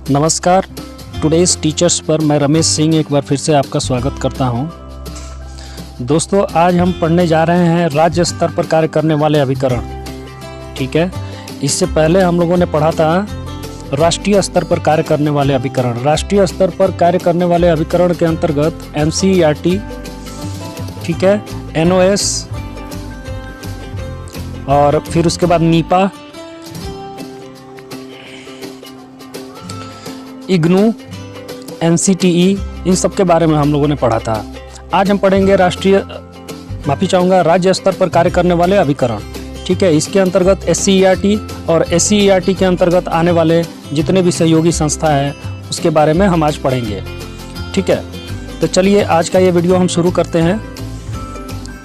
नमस्कार, today's teachers पर मैं रमेश सिंह एक बार फिर से आपका स्वागत करता हूं। दोस्तों, आज हम पढ़ने जा रहे हैं राज्य स्तर पर कार्य करने वाले अभिकरण। ठीक है, इससे पहले हम लोगों ने पढ़ा था राष्ट्रीय स्तर पर कार्य करने वाले अभिकरण। राष्ट्रीय स्तर पर कार्य करने वाले अभिकरण के अंतर्गत NCERT, ठीक है, NOS और फिर उसके बाद नीपा, इग्नू, NCTE, इन सब के बारे में हम लोगों ने पढ़ा था। आज हम पढ़ेंगे राज्य स्तर पर कार्य करने वाले अभिकरण। ठीक है, इसके अंतर्गत SCERT और SCERT के अंतर्गत आने वाले जितने भी सहयोगी संस्था हैं उसके बारे में हम आज पढ़ेंगे। ठीक है, तो चलिए आज का ये वीडियो हम शुरू करते हैं।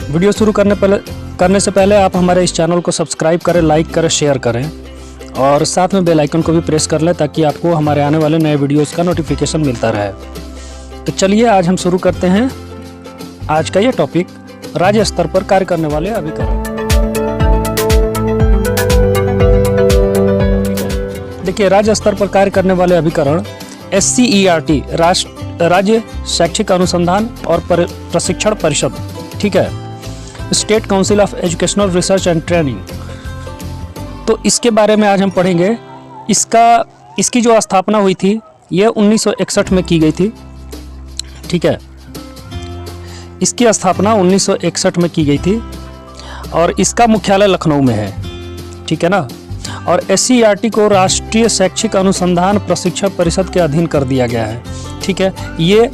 वीडियो शुरू करने से पहले आप हमारे इस चैनल को सब्सक्राइब करें, लाइक करें, शेयर करें और साथ में बेल आइकन को भी प्रेस कर लें ताकि आपको हमारे आने वाले नए वीडियोस का नोटिफिकेशन मिलता रहे। तो चलिए आज हम शुरू करते हैं आज का ये टॉपिक, राज्य स्तर पर कार्य करने वाले अभिकरण। देखिए, राज्य स्तर पर कार्य करने वाले अभिकरण SCERT, राज्य शैक्षिक अनुसंधान और प्रशिक्षण परिषद, ठीक है, state council of educational research and training. तो इसके बारे में आज हम पढ़ेंगे। इसकी जो स्थापना हुई थी यह 1961 में की गई थी। ठीक है, इसकी स्थापना 1961 में की गई थी और इसका मुख्यालय लखनऊ में है। ठीक है ना। और SCERT को राष्ट्रीय शैक्षिक अनुसंधान प्रशिक्षण परिषद के अधीन कर दिया गया है। ठीक है, ये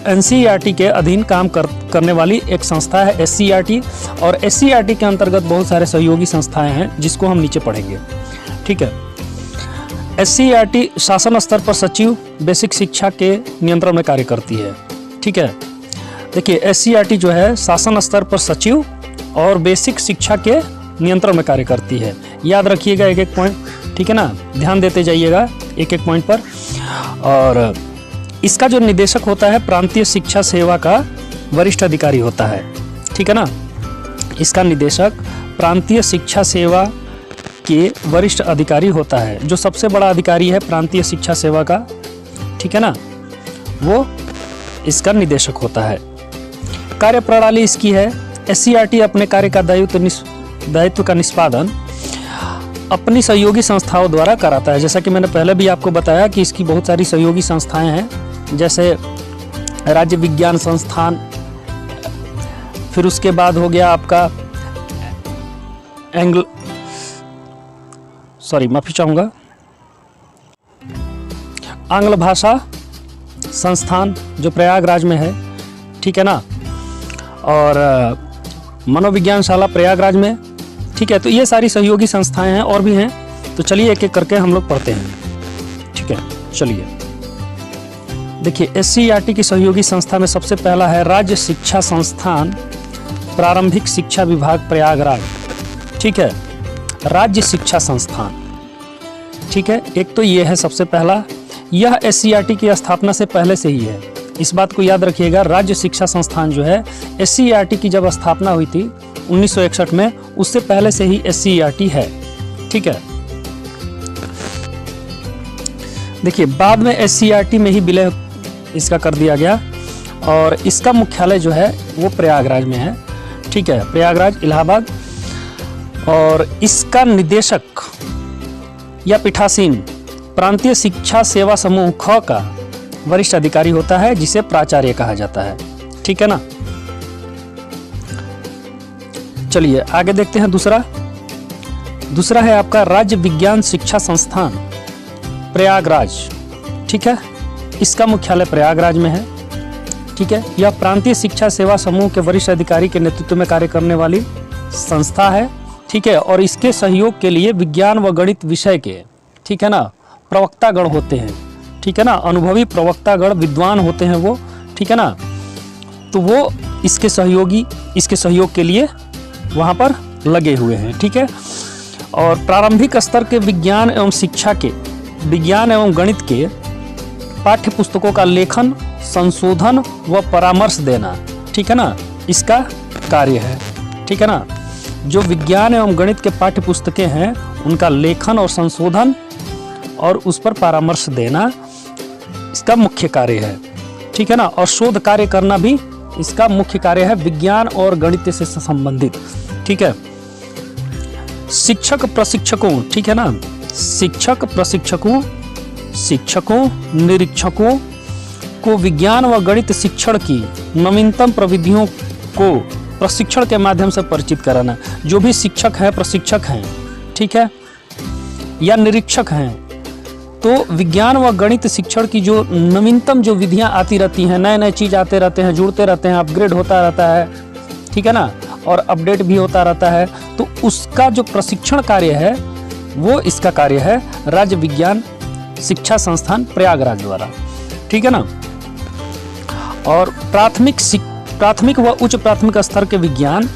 NCERT के अधीन काम करने वाली एक संस्था है SCERT, और SCERT के अंतर्गत बहुत सारे सहयोगी संस्थाएं हैं जिसको हम नीचे पढ़ेंगे। ठीक है, SCERT शासन स्तर पर सचिव बेसिक शिक्षा के नियंत्रण में कार्य करती है। ठीक है, देखिए SCERT जो है शासन स्तर पर सचिव और बेसिक शिक्षा के नियंत्रण में कार्य करती है। याद रखिएगा एक एक पॉइंट, ठीक है ना, ध्यान देते जाइएगा एक एक पॉइंट पर। और इसका जो निदेशक होता है प्रांतीय शिक्षा सेवा का वरिष्ठ अधिकारी होता है। ठीक है ना, इसका निदेशक प्रांतीय शिक्षा सेवा के वरिष्ठ अधिकारी होता है। जो सबसे बड़ा अधिकारी है प्रांतीय शिक्षा सेवा का, ठीक है ना, वो इसका निदेशक होता है। कार्य प्रणाली इसकी है, SCERT अपने कार्य का दायित्व का निष्पादन अपनी सहयोगी संस्थाओं द्वारा कराता है। जैसा कि मैंने पहले भी आपको बताया कि इसकी बहुत सारी सहयोगी संस्थाएं हैं, जैसे राज्य विज्ञान संस्थान, फिर उसके बाद हो गया आपका आंग्ल भाषा संस्थान जो प्रयागराज में है। ठीक है ना, और मनोविज्ञानशाला प्रयागराज में। ठीक है, तो ये सारी सहयोगी संस्थाएं हैं और भी हैं। तो चलिए एक एक करके हम लोग पढ़ते हैं। ठीक है, चलिए देखिए, SCERT की सहयोगी संस्था में सबसे पहला है राज्य शिक्षा संस्थान प्रारंभिक शिक्षा विभाग प्रयागराज। ठीक है, राज्य शिक्षा संस्थान। ठीक है, एक तो ये है सबसे पहला। यह SCERT की स्थापना से पहले से ही है, इस बात को याद रखिएगा। राज्य शिक्षा संस्थान जो है SCERT की जब स्थापना हुई थी 1961 में, उससे पहले से ही SCERT है। ठीक है, देखिए बाद में SCERT में ही विलय इसका कर दिया गया और इसका मुख्यालय जो है वो प्रयागराज में है। ठीक है, प्रयागराज, इलाहाबाद। और इसका निदेशक या पीठासीन प्रांतीय शिक्षा सेवा समूह ख का वरिष्ठ अधिकारी होता है, जिसे प्राचार्य कहा जाता है। ठीक है ना। चलिए आगे देखते हैं। दूसरा है आपका राज्य विज्ञान शिक्षा संस्थान प्रयागराज। ठीक है, इसका मुख्यालय प्रयागराज में है। ठीक है, यह प्रांतीय शिक्षा सेवा समूह के वरिष्ठ अधिकारी के नेतृत्व में कार्य करने वाली संस्था है। ठीक है, और इसके सहयोग के लिए विज्ञान व गणित विषय के, ठीक है ना, प्रवक्तागण होते हैं। ठीक है ना, अनुभवी प्रवक्तागण विद्वान होते हैं वो। ठीक है ना, तो वो इसके सहयोग के लिए वहाँ पर लगे हुए हैं। ठीक है, और प्रारंभिक स्तर के विज्ञान एवं गणित के पाठ्य पुस्तकों का लेखन, संशोधन व परामर्श देना, ठीक है ना, इसका कार्य है। ठीक है ना, जो विज्ञान एवं गणित के पाठ्य पुस्तकें हैं उनका लेखन और संशोधन और उस पर परामर्श देना इसका मुख्य कार्य है, ठीक है ना। और शोध कार्य करना भी इसका मुख्य कार्य है, विज्ञान और गणित से संबंधित, ठीक है। शिक्षक प्रशिक्षकों, ठीक है ना, शिक्षक प्रशिक्षकों, शिक्षकों निरीक्षकों को विज्ञान व गणित शिक्षण की नवीनतम प्रविधियों को प्रशिक्षण के माध्यम से परिचित कराना। जो भी शिक्षक हैं, प्रशिक्षक हैं, ठीक है, या निरीक्षक हैं, तो विज्ञान व गणित शिक्षण की जो नवीनतम जो विधियां आती रहती हैं, नए नए चीज़ आते रहते हैं, जुड़ते रहते हैं, अपग्रेड होता रहता है, ठीक है ना, और अपडेट भी होता रहता है, तो उसका जो प्रशिक्षण कार्य है वो इसका कार्य है राज्य विज्ञान शिक्षा संस्थान प्रयागराज द्वारा, ठीक है ना। और प्राथमिक व उच्च प्राथमिक स्तर के विज्ञान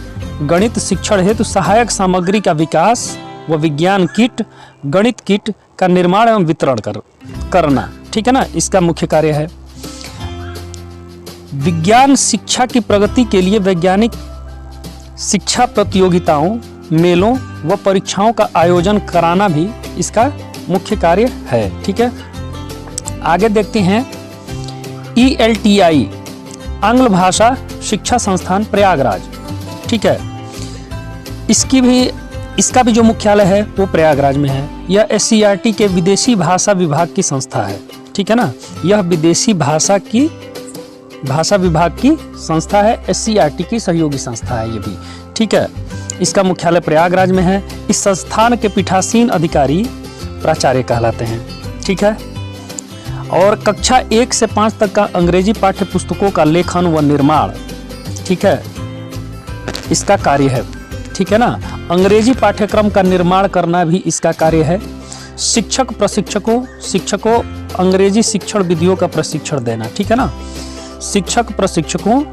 गणित शिक्षण हेतु सहायक सामग्री का विकास व विज्ञान किट, गणित किट का निर्माण एवं वितरण करना, ठीक है ना, इसका मुख्य कार्य है। विज्ञान शिक्षा की प्रगति के लिए वैज्ञानिक शिक्षा प्रतियोगिताओं, मेलों व परीक्षाओं का आयोजन कराना भी इसका मुख्य कार्य है, ठीक है। आगे देखते हैं ELTI आंग्ल भाषा शिक्षा संस्थान प्रयागराज, ठीक है। इसका भी जो मुख्यालय है वो प्रयागराज में है। यह SCERT के विदेशी भाषा विभाग की संस्था है, ठीक है ना। यह विदेशी भाषा विभाग की संस्था है, SCERT की सहयोगी संस्था है ये भी, ठीक है। इसका मुख्यालय प्रयागराज में है। इस संस्थान के पीठासीन अधिकारी प्राचार्य कहलाते हैं, ठीक है। और कक्षा 1 से 5 तक का अंग्रेजी पाठ्य पुस्तकों का लेखन व निर्माण, ठीक है, इसका कार्य है, ठीक है ना। अंग्रेजी पाठ्यक्रम का निर्माण करना भी इसका कार्य है। शिक्षकों अंग्रेजी शिक्षण विधियों का प्रशिक्षण देना, ठीक है ना। शिक्षक प्रशिक्षकों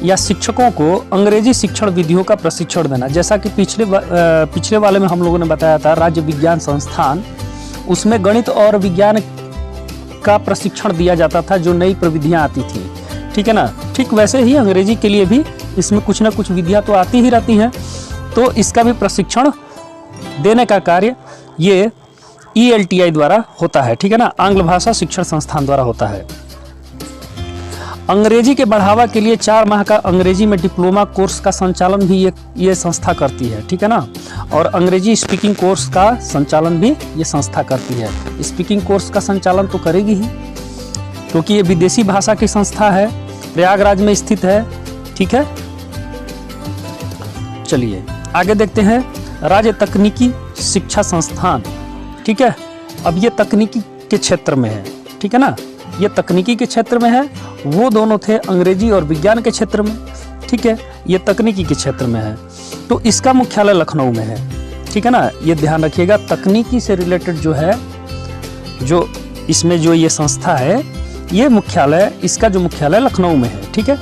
या शिक्षकों को अंग्रेजी शिक्षण विधियों का प्रशिक्षण देना, जैसा कि पिछले वाले में हम लोगों ने बताया था राज्य विज्ञान संस्थान, उसमें गणित और विज्ञान का प्रशिक्षण दिया जाता था, जो नई प्रविधियां आती थी, ठीक है ना। ठीक वैसे ही अंग्रेजी के लिए भी इसमें कुछ ना कुछ विधियां तो आती ही रहती हैं, तो इसका भी प्रशिक्षण देने का कार्य ये ELTI द्वारा होता है, ठीक है ना, आंग्ल भाषा शिक्षण संस्थान द्वारा होता है। अंग्रेजी के बढ़ावा के लिए 4 माह का अंग्रेजी में डिप्लोमा कोर्स का संचालन भी ये संस्था करती है, ठीक है ना। और अंग्रेजी स्पीकिंग कोर्स का संचालन भी ये संस्था करती है। स्पीकिंग कोर्स का संचालन तो करेगी ही, क्योंकि ये विदेशी भाषा की संस्था है, प्रयागराज में स्थित है, ठीक है। चलिए आगे देखते हैं राज्य तकनीकी शिक्षा संस्थान, ठीक है। अब ये तकनीकी के क्षेत्र में है, ठीक है ना, ये तकनीकी के क्षेत्र में है, वो दोनों थे अंग्रेजी और विज्ञान के क्षेत्र में, ठीक है। ये तकनीकी के क्षेत्र में है, तो इसका मुख्यालय लखनऊ में है, ठीक है ना। ये ध्यान रखिएगा, तकनीकी से रिलेटेड जो है, जो इसमें जो ये संस्था है, ये मुख्यालय, इसका जो मुख्यालय लखनऊ में है, ठीक है।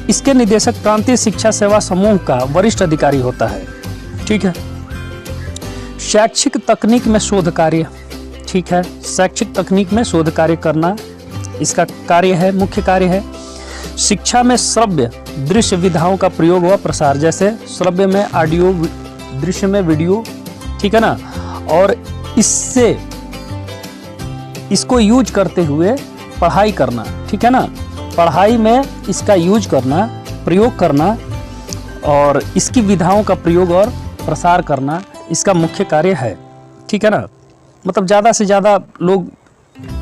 इसके निदेशक प्रांतीय शिक्षा सेवा समूह का वरिष्ठ अधिकारी होता है, ठीक है। शैक्षिक तकनीक में शोध कार्य, ठीक है, शैक्षिक तकनीक में शोध कार्य करना इसका कार्य है, मुख्य कार्य है। शिक्षा में श्रव्य दृश्य विधाओं का प्रयोग व प्रसार, जैसे श्रव्य में ऑडियो, दृश्य में वीडियो, ठीक है ना। और इसको यूज करते हुए पढ़ाई करना, ठीक है ना, पढ़ाई में इसका यूज करना, प्रयोग करना, और इसकी विधाओं का प्रयोग और प्रसार करना इसका मुख्य कार्य है, ठीक है ना। मतलब ज़्यादा से ज़्यादा लोग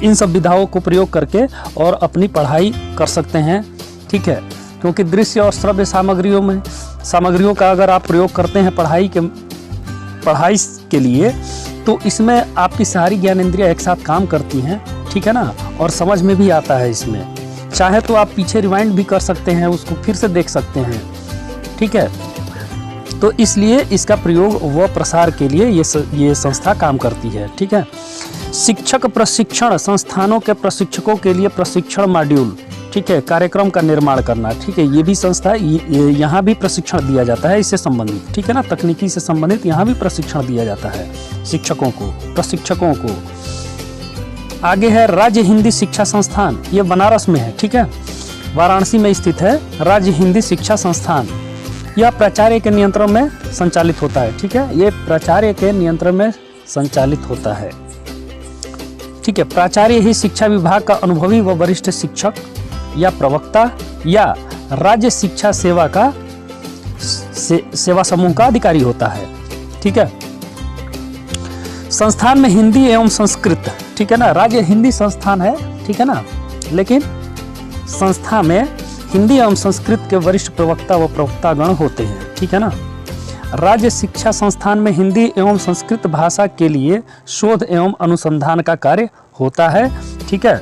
इन सब विधाओं को प्रयोग करके और अपनी पढ़ाई कर सकते हैं, ठीक है। क्योंकि दृश्य और श्रव्य सामग्रियों का अगर आप प्रयोग करते हैं पढ़ाई के लिए, तो इसमें आपकी सारी ज्ञानेंद्रियाँ एक साथ काम करती हैं, ठीक है ना, और समझ में भी आता है। इसमें चाहे तो आप पीछे रिवाइंड भी कर सकते हैं, उसको फिर से देख सकते हैं, ठीक है। तो इसलिए इसका प्रयोग व प्रसार के लिए ये संस्था काम करती है, ठीक है। शिक्षक प्रशिक्षण संस्थानों के प्रशिक्षकों के लिए प्रशिक्षण मॉड्यूल, ठीक है, कार्यक्रम का निर्माण करना, ठीक है। ये भी संस्था, यहाँ भी प्रशिक्षण दिया जाता है इससे संबंधित, ठीक है ना, तकनीकी से संबंधित यहाँ भी प्रशिक्षण दिया जाता है शिक्षकों को, प्रशिक्षकों को। आगे है राज्य हिंदी शिक्षा संस्थान, ये बनारस में है, ठीक है, वाराणसी में स्थित है राज्य हिंदी शिक्षा संस्थान। यह प्राचार्य के नियंत्रण में संचालित होता है, ठीक है, ये प्राचार्य के नियंत्रण में संचालित होता है। ठीक है, प्राचार्य ही शिक्षा विभाग का अनुभवी व वरिष्ठ शिक्षक या प्रवक्ता या राज्य शिक्षा सेवा का सेवा समूह का अधिकारी होता है। ठीक है, संस्थान में हिंदी एवं संस्कृत, ठीक है ना, राज्य हिंदी संस्थान है, ठीक है ना, लेकिन संस्था में हिंदी एवं संस्कृत के वरिष्ठ प्रवक्ता व प्रवक्तागण होते हैं। ठीक है ना, राज्य शिक्षा संस्थान में हिंदी एवं संस्कृत भाषा के लिए शोध एवं अनुसंधान का कार्य होता है। ठीक है,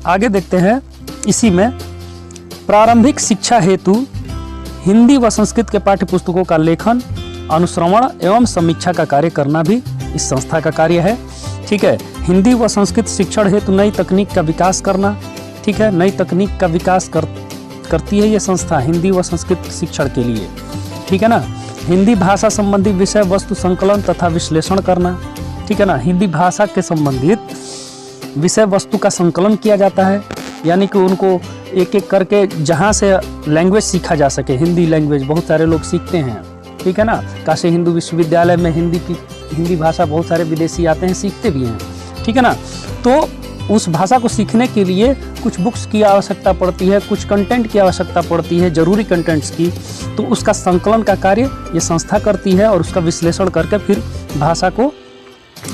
आगे देखते हैं, इसी में प्रारंभिक शिक्षा हेतु हिंदी व संस्कृत के पाठ्य पुस्तकों का लेखन, अनुश्रवण एवं समीक्षा का कार्य करना भी इस संस्था का कार्य है। ठीक है, हिंदी व संस्कृत शिक्षण हेतु नई तकनीक का विकास करना, ठीक है, नई तकनीक का विकास करती है ये संस्था हिंदी व संस्कृत शिक्षण के लिए। ठीक है ना, हिंदी भाषा संबंधी विषय वस्तु संकलन तथा विश्लेषण करना, ठीक है ना, हिंदी भाषा के संबंधित विषय वस्तु का संकलन किया जाता है, यानी कि उनको एक एक करके जहाँ से लैंग्वेज सीखा जा सके, हिंदी लैंग्वेज बहुत सारे लोग सीखते हैं। ठीक है ना, काशी हिंदू विश्वविद्यालय में हिंदी भाषा बहुत सारे विदेशी आते हैं, सीखते भी हैं। ठीक है ना, तो उस भाषा को सीखने के लिए कुछ बुक्स की आवश्यकता पड़ती है, कुछ कंटेंट की आवश्यकता पड़ती है, जरूरी कंटेंट्स की, तो उसका संकलन का कार्य ये संस्था करती है और उसका विश्लेषण करके फिर भाषा को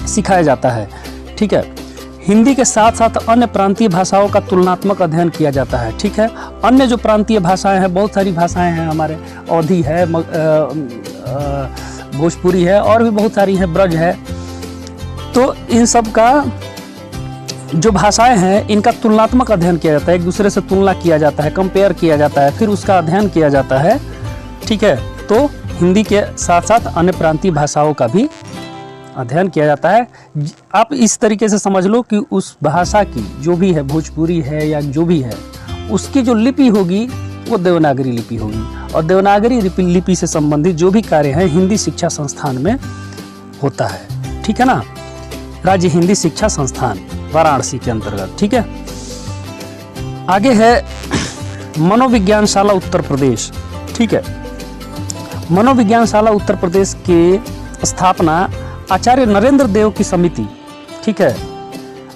सिखाया जाता है। ठीक है, हिंदी के साथ साथ अन्य प्रांतीय भाषाओं का तुलनात्मक अध्ययन किया जाता है। ठीक है, अन्य जो प्रांतीय भाषाएं हैं, बहुत सारी भाषाएं हैं हमारे, अवधी है, भोजपुरी है, और भी बहुत सारी है, ब्रज है, तो इन सब का जो भाषाएं हैं इनका तुलनात्मक अध्ययन किया जाता है, एक दूसरे से तुलना किया जाता है, कंपेयर किया जाता है, फिर उसका अध्ययन किया जाता है। ठीक है, तो हिंदी के साथ साथ अन्य प्रांतीय भाषाओं का भी अध्ययन किया जाता है। आप इस तरीके से समझ लो कि उस भाषा की जो भी है, भोजपुरी है या जो भी है, उसकी जो लिपि होगी वो देवनागरी लिपि होगी, और देवनागरी लिपि से संबंधित जो भी कार्य है हिंदी शिक्षा संस्थान में होता है। ठीक है ना, राज्य हिंदी शिक्षा संस्थान वाराणसी के अंतर्गत। ठीक है, आगे है मनोविज्ञान शाला उत्तर प्रदेश। ठीक है, मनोविज्ञान शाला उत्तर प्रदेश की स्थापना आचार्य नरेंद्र देव की समिति, ठीक है,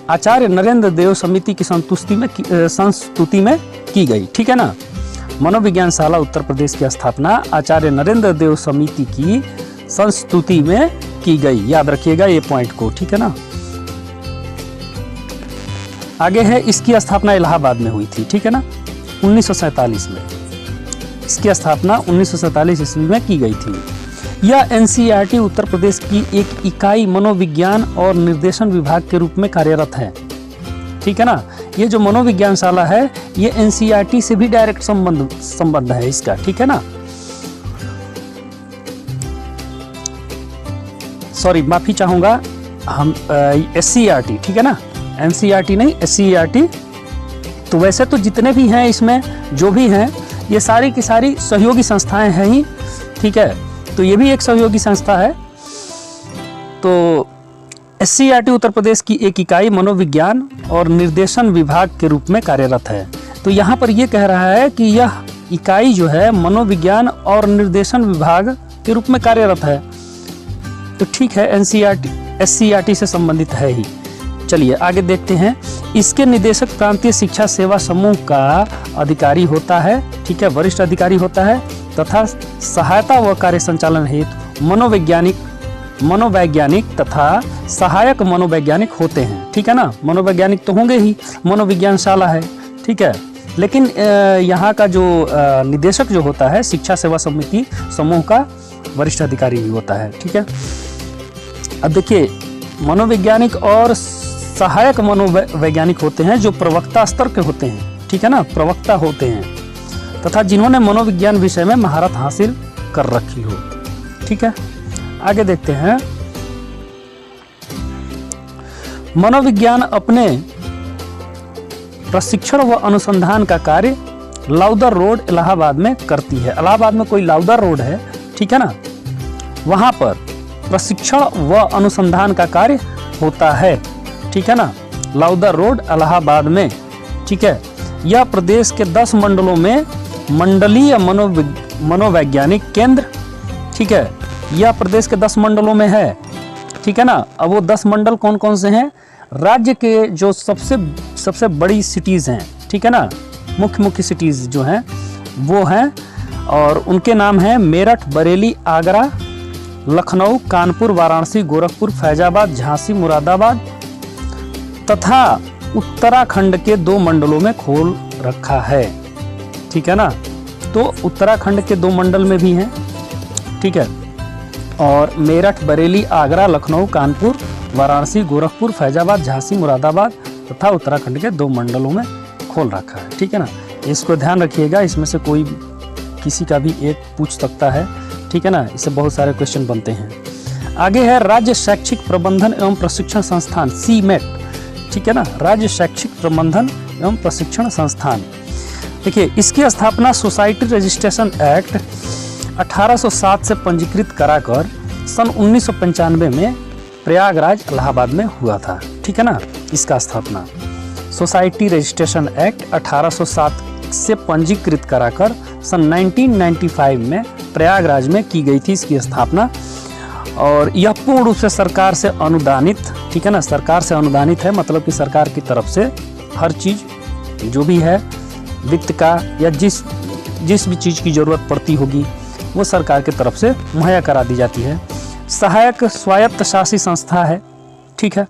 आचार्य नरेंद्र देव समिति की संस्तुति में की गई। ठीक है ना, मनोविज्ञान शाला उत्तर प्रदेश की स्थापना आचार्य नरेंद्र देव समिति की संस्तुति में की गई, याद रखिएगा ये पॉइंट को। ठीक है ना, आगे है, इसकी स्थापना इलाहाबाद में हुई थी। ठीक है ना, 1947 में इसकी स्थापना 1947 ईस्वी में की गई थी। यह एनसीईआरटी उत्तर प्रदेश की एक इकाई मनोविज्ञान और निर्देशन विभाग के रूप में कार्यरत है। ठीक है ना, ये जो मनोविज्ञान शाला है ये एनसीईआरटी से भी डायरेक्ट संबंध है इसका। ठीक है ना, सॉरी माफी चाहूंगा, हम एससीईआरटी, ठीक है ना, एनसीईआरटी नहीं, एससीईआरटी। तो वैसे तो जितने भी हैं इसमें जो भी हैं ये सारी की सारी सहयोगी संस्थाएं हैं ही। ठीक है, तो ये भी एक सहयोगी संस्था है। तो एससीईआरटी उत्तर प्रदेश की एक इकाई मनोविज्ञान और निर्देशन विभाग के रूप में कार्यरत है। तो यहाँ पर ये कह रहा है कि यह इकाई जो है मनोविज्ञान और निर्देशन विभाग के रूप में कार्यरत है। तो ठीक है, एससीईआरटी से संबंधित है ही। चलिए आगे देखते हैं, इसके निदेशक प्रांतीय शिक्षा सेवा समूह का अधिकारी होता है। ठीक है, वरिष्ठ अधिकारी होता है, तथा सहायता व कार्य संचालन हेतु मनोवैज्ञानिक तथा सहायक मनोवैज्ञानिक होते हैं। ठीक है ना, मनोवैज्ञानिक तो होंगे ही, मनोविज्ञान शाला है। ठीक है, लेकिन यहाँ का जो निदेशक जो होता है शिक्षा सेवा समिति समूह का वरिष्ठ अधिकारी ही होता है। ठीक है, अब देखिए, मनोवैज्ञानिक और सहायक मनोवैज्ञानिक होते हैं जो प्रवक्ता स्तर के होते हैं। ठीक है ना, प्रवक्ता होते हैं तथा जिन्होंने मनोविज्ञान विषय में महारत हासिल कर रखी हो। ठीक है, आगे देखते हैं, मनोविज्ञान अपने प्रशिक्षण व अनुसंधान का कार्य लाउदर रोड इलाहाबाद में करती है। इलाहाबाद में कोई लाउदर रोड है, ठीक है ना, वहां पर प्रशिक्षण व अनुसंधान का कार्य होता है। ठीक है ना, लाउदर रोड इलाहाबाद में। ठीक है, यह प्रदेश के 10 मंडलों में मंडलीय मनोवैज्ञानिक केंद्र, ठीक है, यह प्रदेश के 10 मंडलों में है। ठीक है ना, अब वो 10 मंडल कौन कौन से हैं? राज्य के जो सबसे बड़ी सिटीज़ हैं, ठीक है ना, मुख्य सिटीज़ जो हैं वो हैं, और उनके नाम हैं मेरठ, बरेली, आगरा, लखनऊ, कानपुर, वाराणसी, गोरखपुर, फैजाबाद, झांसी, मुरादाबाद तथा उत्तराखंड के 2 मंडलों में खोल रखा है, ठीक है ना। तो उत्तराखंड के 2 मंडल में भी हैं, ठीक है, और मेरठ, बरेली, आगरा, लखनऊ, कानपुर, वाराणसी, गोरखपुर, फैजाबाद, झांसी, मुरादाबाद तथा उत्तराखंड के 2 मंडलों में खोल रखा है, ठीक है ना। इसको ध्यान रखिएगा, इसमें से कोई किसी का भी एक पूछ सकता है, ठीक है ना। इससे बहुत सारे क्वेश्चन बनते हैं। आगे है राज्य शैक्षिक प्रबंधन एवं प्रशिक्षण संस्थान, सीमेट, ठीक है ना, राज्य शैक्षिक प्रबंधन एवं प्रशिक्षण संस्थान। देखिए, इसकी स्थापना सोसाइटी रजिस्ट्रेशन एक्ट 1807 से पंजीकृत कराकर सन 1995 में प्रयागराज, इलाहाबाद में हुआ था, ठीक है ना। इसका स्थापना सोसाइटी रजिस्ट्रेशन एक्ट 1807 से पंजीकृत कराकर सन 1995 में प्रयागराज में की गई थी इसकी स्थापना, और यह पूर्ण रूप से सरकार से अनुदानित, ठीक है ना, सरकार से अनुदानित है, मतलब कि सरकार की तरफ से हर चीज़ जो भी है वित्त का या जिस भी चीज़ की ज़रूरत पड़ती होगी वो सरकार की तरफ से मुहैया करा दी जाती है। सहायक स्वायत्त शासी संस्था है, ठीक है।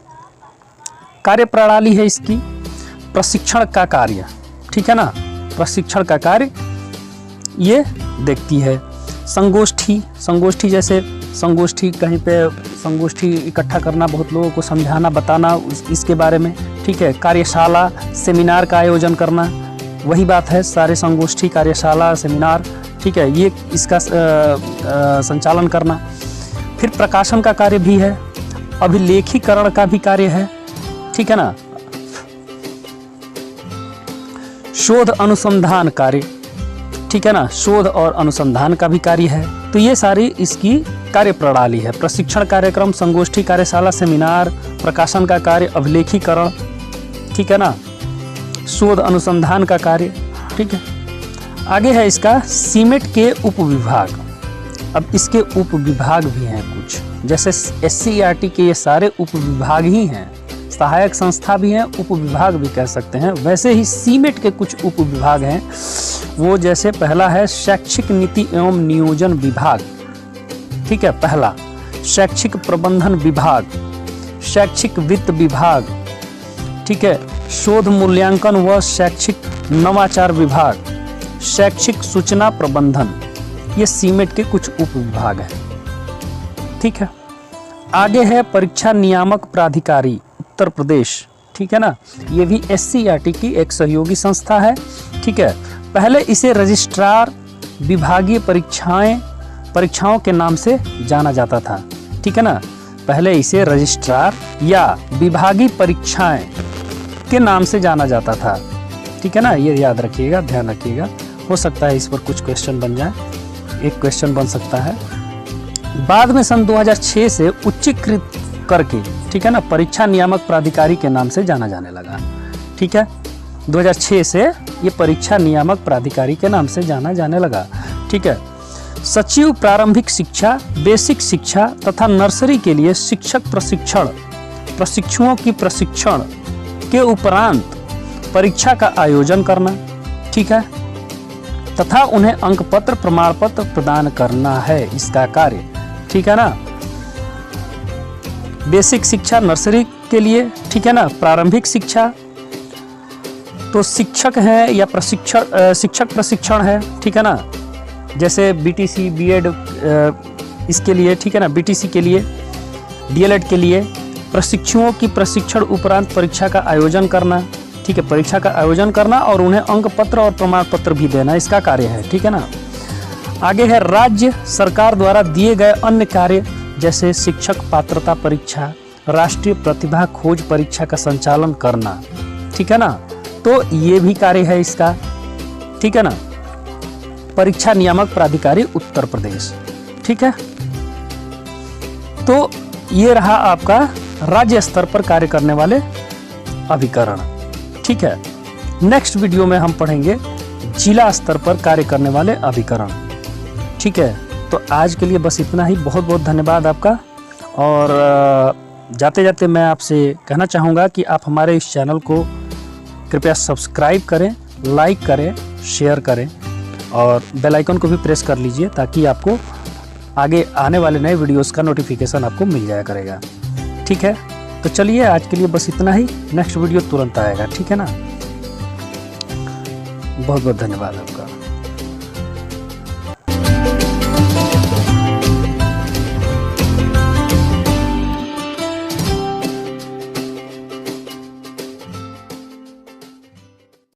कार्य प्रणाली है इसकी प्रशिक्षण का कार्य, ठीक है ना, प्रशिक्षण का कार्य ये देखती है। संगोष्ठी जैसे संगोष्ठी कहीं पे संगोष्ठी इकट्ठा करना, बहुत लोगों को समझाना, बताना इसके बारे में, ठीक है। कार्यशाला, सेमिनार का आयोजन करना, वही बात है, सारे संगोष्ठी, कार्यशाला, सेमिनार, ठीक है, ये इसका संचालन करना। फिर प्रकाशन का कार्य भी है, अभिलेखीकरण का भी कार्य है, ठीक है ना, शोध अनुसंधान कार्य, ठीक है ना, शोध और अनुसंधान का भी कार्य है। तो ये सारी इसकी कार्य प्रणाली है। प्रशिक्षण कार्यक्रम, संगोष्ठी, कार्यशाला, सेमिनार, प्रकाशन का कार्य, अभिलेखीकरण, ठीक है ना, शोध अनुसंधान का कार्य, ठीक है। आगे है इसका सीमेट के उपविभाग। अब इसके उपविभाग भी हैं कुछ, जैसे SCERT के ये सारे उपविभाग ही हैं, सहायक संस्था भी हैं, उपविभाग भी कह सकते हैं। वैसे ही सीमेट के कुछ उपविभाग हैं, वो जैसे पहला है शैक्षिक नीति एवं नियोजन विभाग, ठीक है, पहला शैक्षिक प्रबंधन विभाग, शैक्षिक वित्त विभाग, ठीक है, शोध मूल्यांकन व शैक्षिक नवाचार विभाग, शैक्षिक सूचना प्रबंधन, ये सीमेट के कुछ उपविभाग हैं, ठीक है। आगे है परीक्षा नियामक प्राधिकारी उत्तर प्रदेश, ठीक है ना, ये भी SCERT की एक सहयोगी संस्था है, ठीक है। पहले इसे रजिस्ट्रार विभागीय परीक्षाओं के नाम से जाना जाता था, ठीक है ना, पहले इसे रजिस्ट्रार या विभागीय परीक्षाएं के नाम से जाना जाता था, ठीक है ना, ये याद रखिएगा, ध्यान रखिएगा, हो सकता है इस पर कुछ क्वेश्चन बन जाए, एक क्वेश्चन बन सकता है। बाद में सन 2006 से उच्चीकृत करके, ठीक है ना, परीक्षा नियामक प्राधिकारी के नाम से जाना जाने लगा, ठीक है। 2006 से ये परीक्षा नियामक प्राधिकारी के नाम से जाना जाने लगा, ठीक है। सचिव प्रारंभिक शिक्षा, बेसिक शिक्षा तथा नर्सरी के लिए शिक्षक प्रशिक्षुओं की प्रशिक्षण के उपरांत परीक्षा का आयोजन करना, ठीक है, तथा उन्हें अंक पत्र, प्रमाण पत्र प्रदान करना है इसका कार्य, ठीक है ना। बेसिक शिक्षा नर्सरी के लिए, ठीक है ना, प्रारंभिक शिक्षा तो शिक्षक है या शिक्षक प्रशिक्षण है, ठीक है ना, जैसे BTC B.Ed इसके लिए, ठीक है ना, BTC के लिए, DLED के लिए प्रशिक्षुओं की प्रशिक्षण उपरांत परीक्षा का आयोजन करना, ठीक है, परीक्षा का आयोजन करना और उन्हें अंक पत्र और प्रमाण पत्र भी देना, इसका कार्य है, ठीक है ना। आगे है राज्य सरकार द्वारा दिए गए अन्य कार्य, जैसे शिक्षक पात्रता परीक्षा, राष्ट्रीय प्रतिभा खोज परीक्षा का संचालन करना, ठीक है ना, तो ये भी कार्य है इसका, ठीक है ना। परीक्षा नियामक प्राधिकारी उत्तर प्रदेश, ठीक है। तो ये रहा आपका राज्य स्तर पर कार्य करने वाले अभिकरण, ठीक है। नेक्स्ट वीडियो में हम पढ़ेंगे जिला स्तर पर कार्य करने वाले अभिकरण, ठीक है। तो आज के लिए बस इतना ही, बहुत बहुत धन्यवाद आपका, और जाते जाते मैं आपसे कहना चाहूँगा कि आप हमारे इस चैनल को कृपया सब्सक्राइब करें, लाइक करें, शेयर करें और बेल आइकन को भी प्रेस कर लीजिए ताकि आपको आगे आने वाले नए वीडियोस का नोटिफिकेशन आपको मिल जाया करेगा। ठीक है, तो चलिए आज के लिए बस इतना ही। नेक्स्ट वीडियो तुरंत आएगा, ठीक है ना। बहुत बहुत धन्यवाद आपका।